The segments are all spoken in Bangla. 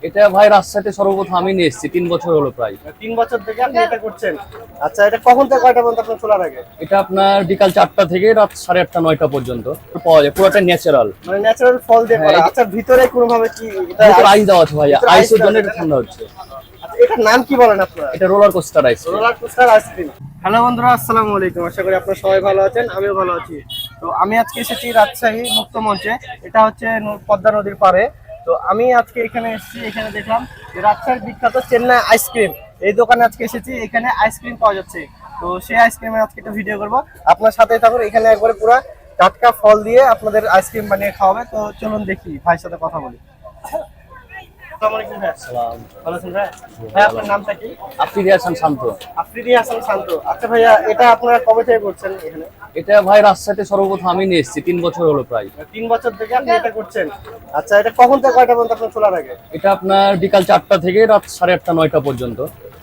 এটা ভাই রাজশাহীতে সর্বপ্রথম আমি নিয়ে এসেছি, 3 বছর হলো প্রায়। 3 বছর থেকে আপনি এটা করছেন। আচ্ছা, এটা কখন থেকে কয়টা পর্যন্ত আপনার খোলা থাকে? এটা আপনার বিকাল 4টা থেকে রাত 8:30 9টা পর্যন্ত পাওয়া যায়, পুরোটা ন্যাচারাল। মানে ন্যাচারাল ফল দিয়ে করা। আচ্ছা, ভিতরে কোনো ভাবে কি এটা আইস দেওয়া আছে ভাই, আইসের জন্য এটা ঠান্ডা হচ্ছে। আচ্ছা, এটার নাম কি বলেন আপনারা? এটা roller coaster ice. Roller coaster ice cream. Hello বন্ধুরা, আসসালামু আলাইকুম। আশা করি আপনারা সবাই ভালো আছেন, আমিও ভালো আছি। তো আমি আজকে এসেছি রাজশাহী মুক্ত মঞ্চে। এটা হচ্ছে পদ্মা নদীর পাড়ে। তো আমি আজকে এখানে এসেছি, এখানে দেখলাম যে রাজশাহীর বিখ্যাত চেন্নাই আইসক্রিম, এই দোকানে আজকে এসেছি। এখানে আইসক্রিম পাওয়া যাচ্ছে। তো সেই আইসক্রিমের আজকে একটা ভিডিও করবো, আপনার সাথে থাকুন। এখানে একবারে পুরো টাটকা ফল দিয়ে আপনাদের আইসক্রিম বানিয়ে খাওয়াবে। তো চলুন দেখি, ভাইয়ের সাথে কথা বলি। আসসালামু আলাইকুম ভাই। সালাম। ভালো আছেন ভাই? ভাই, আপনার নামটা কি? আফ্রিদি হাসান শান্ত। আফ্রিদি হাসান শান্ত। আচ্ছা ভাইয়া, এটা আপনারা কবে থেকে করছেন এখানে? এটা ভাই রাজশাহীতে সর্বপ্রথম আমি নিয়ে এসেছি, 3 বছর হলো প্রায়। 3 বছর থেকে আপনি এটা করছেন। আচ্ছা, এটা কখন থেকে কয়টা পর্যন্ত আপনার খোলা থাকে? এটা আপনার বিকাল 4টা থেকে রাত 8:30 9টা পর্যন্ত।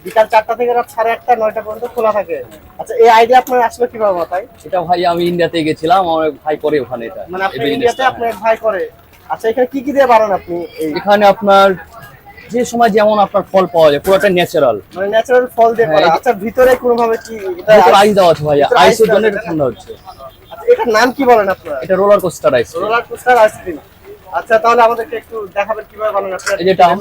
বিকাল 4টা থেকে রাত 8:30 9টা পর্যন্ত খোলা থাকে। আচ্ছা, এই আইডিয়া আপনার আসলে কিভাবে মাথায়? এটা ভাই আমি ইন্ডিয়াতে গেছিলাম, আমার এক ভাই করে ওখানে এটা। মানে আপনি ইন্ডিয়াতে আপনার এক ভাই করে। আচ্ছা, এখানে কি কি দিয়ে বানান আপনি? এখানে আপনার যে সময় যেমন আপনার ফল পাওয়া যায়, পুরোটা ন্যাচারাল। মানে ন্যাচারাল ফল দিয়ে করা। আচ্ছা, ভিতরে কোনো ভাবে কি এটা আইস দেওয়া আছে ভাই, আইসের জন্য এটা ঠান্ডা হচ্ছে। আচ্ছা, এটার নাম কি বলেন আপনারা? এটা roller coaster ice. Roller coaster ice cream. আচ্ছা, তাহলে আমাদেরকে একটু দেখাবেন কিভাবে বানান আপনারা। এই যেটা আম,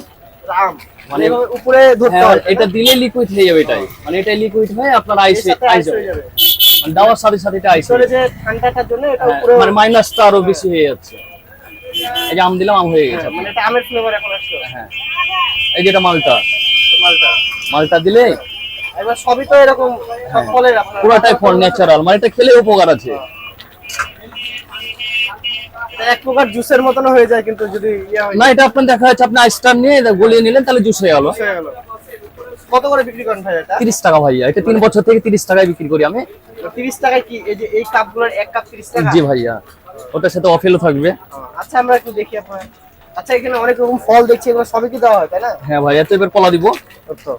আম মানে এভাবে উপরে ধরতে হ্যাঁ, হয়। এটা দিলে লিকুইড হয়ে যাবে। এটাই মানে এটা লিকুইড হয়ে আপনার আইস আইস হয়ে যাবে। মানে দেওয়ার সাথে সাথে এটা আইস ভিতরে যে ঠান্ডাটার জন্য এটা উপরে মানে মাইনাসটা আরো বেশি হয়ে যাচ্ছে। এই যে আম দিলাম, আম হয়ে গেছে। মানে এটা আমের ফ্লেভার এখন আসছে। হ্যাঁ, এই যেটা মালটা, মালটা মালটা দিলে এবার সবই তো এরকম সব ফলের আপনার পুরোটাই ফল ন্যাচারাল, মানে এটা খেলে উপকার আছে। এটা এক প্রকার জুসের মতন হয়ে যায়, কিন্তু যদি হয় না, এটা আপনার দেখা যাচ্ছে আপনি আইসটা নিয়ে গলিয়ে নিলেন, তাহলে জুস হয়ে গেল। হয়ে গেল। কত করে বিক্রি করেন ভাই এটা? 30 টাকা ভাইয়া। এটা 3 বছর থেকে 30 টাকায় বিক্রি করি আমি। 30 টাকায় কি এই যে এই কাপগুলোর এক কাপ 30 টাকা? জি ভাইয়া, ওটার সাথে অফেলও থাকবে। আচ্ছা, আমরা একটু দেখি আপনার। আচ্ছা, এখানে অনেক রকম ফল দেখছি, এগুলো সবই কি দেওয়া হয় তাই না? হ্যাঁ ভাইয়া, তো এবার কলা দিব। আচ্ছা,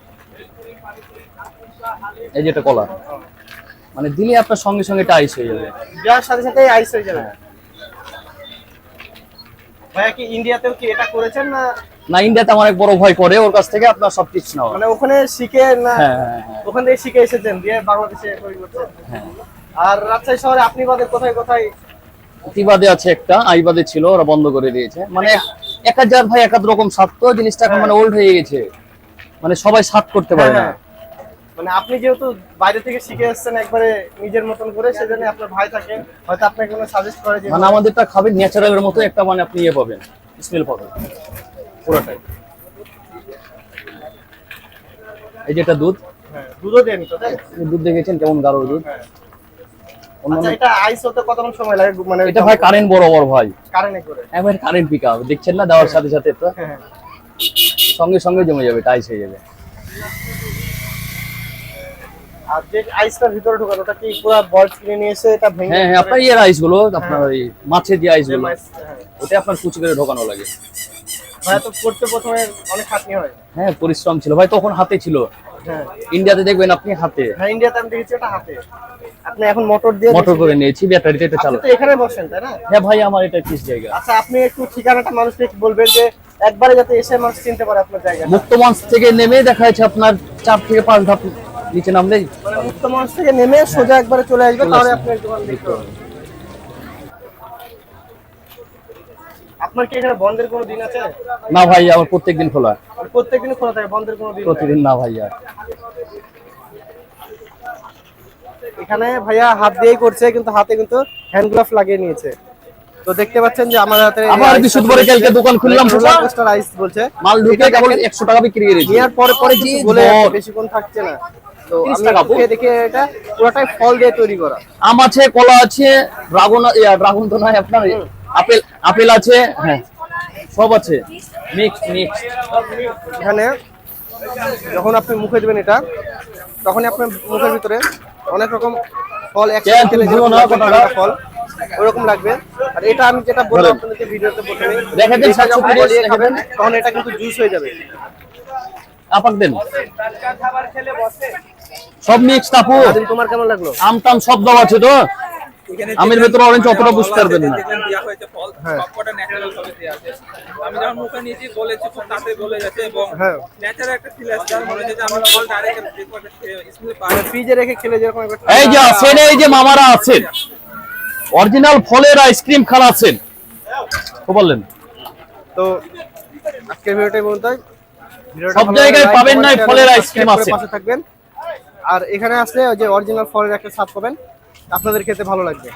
এই যেটা কলা, মানে দিলে আপনার সঙ্গে সঙ্গে এটা আইস হয়ে যাবে। দেওয়ার সাথে সাথে আইস হয়ে যাবে। ভাইয়া কি ইন্ডিয়াতেও কি এটা করেছেন না? না, ইন্ডিয়াতে আমার এক বড় ভাই করে, ওর কাছ থেকে আপনার সব টিপস নেওয়া। মানে ওখানে শিখে না? হ্যাঁ হ্যাঁ হ্যাঁ ওখান থেকে শিখে এসেছেন, দিয়ে বাংলাদেশে তৈরি করছেন। হ্যাঁ। আর রাজশাহী শহরে আপনি বাদে কোথায় কোথায়? প্রতিবাদে আছে একটা, আইবাদে ছিল, ওরা বন্ধ করে দিয়েছে। মানে এক হাজার ভাই এক রকম স্বাদ, তো জিনিসটা এখন মানে ওল্ড হয়ে গেছে, মানে সবাই স্বাদ করতে পারে না। মানে আপনি যেহেতু বাইরে থেকে শিখে এসেছেন একবারে নিজের মতন করে, সেজন্য আপনার ভাই থাকে, হয়তো আপনাকে কোনো সাজেস্ট করে যে মানে আমাদেরটা খাবেন ন্যাচারালের মতো একটা, মানে আপনি ইয়ে পাবেন, স্মেল পাবেন পুরোটাই। এই যেটা দুধ, হ্যাঁ, দুধও দেন তো তাই? দুধ দেখেছেন কেমন গাঢ় দুধ। আচ্ছা, এটা আইস হতে কতক্ষণ সময় লাগে? মানে এটা ভাই কারেন্ট বরাবর ভাই, কারেন্টে করে? একবার কারেন্ট পিক আপ দেখছেন না, দেওয়ার সাথে সাথে তো হ্যাঁ। সঙ্গে সঙ্গে জমে যাবে, আইস হয়ে যাবে। আর যে আইসটা ভিতরে ঢোকানো, ওটা কি পুরো বল কিনে নিয়ে এসে এটা ভেঙে? হ্যাঁ হ্যাঁ, আপনার ইয়ের আইস গুলো, আপনার ওই মাছের যে আইস গুলো, হ্যাঁ। ওটা আপনার কুচি করে ঢোকানো লাগে। ভাই, তো করতে প্রথমে অনেক খাটনি হয়। হ্যাঁ, পরিশ্রম ছিল ভাই, তখন হাতে ছিল। হ্যাঁ ইন্ডিয়াতে দেখবেন আপনি হাতে, হ্যাঁ, ইন্ডিয়াতে আমি দেখেছি এটা হাতে। আপনি এখন মোটর দিয়ে মোটর করে নিয়েছি, ব্যাটারিতে এটা আপনি চালানো। তো এখানে বসেন তাই না? হ্যাঁ ভাই, আমার এটা কিস জায়গা। আচ্ছা, আপনি একটু ঠিকানাটা মানুষকে বলবেন যে একবারে যাতে এসে মানুষ চিনতে পারে আপনার জায়গা। মুক্ত মঞ্চ থেকে নেমে দেখা যাচ্ছে আপনার 4 থেকে 5 ধাপ নিচে নামলেই মানে মুক্ত মঞ্চ থেকে নেমে সোজা একবারে চলে আসবে, তাহলে আপনি দোকান দেখতে পাবেন। আপনার কি এখানে বন্ধের কোনো দিন আছে? না ভাই, আমার প্রত্যেকদিন খোলা। আর প্রত্যেকদিন খোলা থাকে, বন্ধের কোনো দিন নেই? প্রতিদিন না ভাইয়া। এখানে ভাইয়া হাত দিয়েই করছে, কিন্তু হাতে কিন্তু হ্যান্ড গ্লাভ লাগিয়ে নিয়েছে। তো দেখতে পাচ্ছেন যে আমার হাতে আবার বিশুদ্ধ করে কালকে দোকান খুললাম, রোলার কোস্টার আইস বলছে। মাল ঢুকে কেবল 100 টাকা বিক্রি করেছি। নেওয়ার পরে পরে জি, কিছু বলে বল। বেশিক্ষণ থাকছে না। তো 30 আমি টাকা খেয়ে দেখে এটা পুরোটাই ফল দিয়ে তৈরি করা। আম আছে, কলা আছে, ড্রাগন তো নয় আপনার, আপেল আপেল আছে, হ্যাঁ সব আছে, মিক্স মিক্স। এখানে যখন আপনি মুখে দিবেন এটা, তখনই আপনার মুখের ভিতরে অনেক রকম ফল একসাথে খেলে দিও না, কোনটা? ফল ওরকম লাগবে। আর এটা আমি যেটা বললাম আপনাদেরকে ভিডিওতে প্রথমে, দেখেন এটা যখন 730 গলিয়ে খাবেন তখন এটা কিন্তু জুস হয়ে যাবে। আপাক দেন, সব মিক্স আপু। আদিল, তোমার কেমন লাগলো? আম টাম সব দেওয়া আছে তো, আমের ভেতরে অরেঞ্জ অতটা বুঝতে পারবেন না। হ্যাঁ, আমি যখন মুখে নিয়েছি গলেছে, খুব তাড়াতাড়ি গলে গেছে এবং হ্যাঁ ন্যাচারাল একটা ফিল আসছে। আর মনে হচ্ছে যে আমি ফল ডাইরেক্ট স্মেল পাই। ফ্রিজে রেখে খেলে যেরকম একটা এই যে আছেন, এই যে মামারা আছেন, অরিজিনাল ফলের আইসক্রিম খাওয়াচ্ছেন, তো বললেন তো আজকের ভিডিওটাই বলতে সব জায়গায় পাবেন না, ফলের আইসক্রিম আছে। পাশে থাকবেন। আর এখানে আসলে ওই যে অরিজিনাল ফলের একটা স্বাদ পাবেন, আপনাদের খেতে ভালো লাগবে।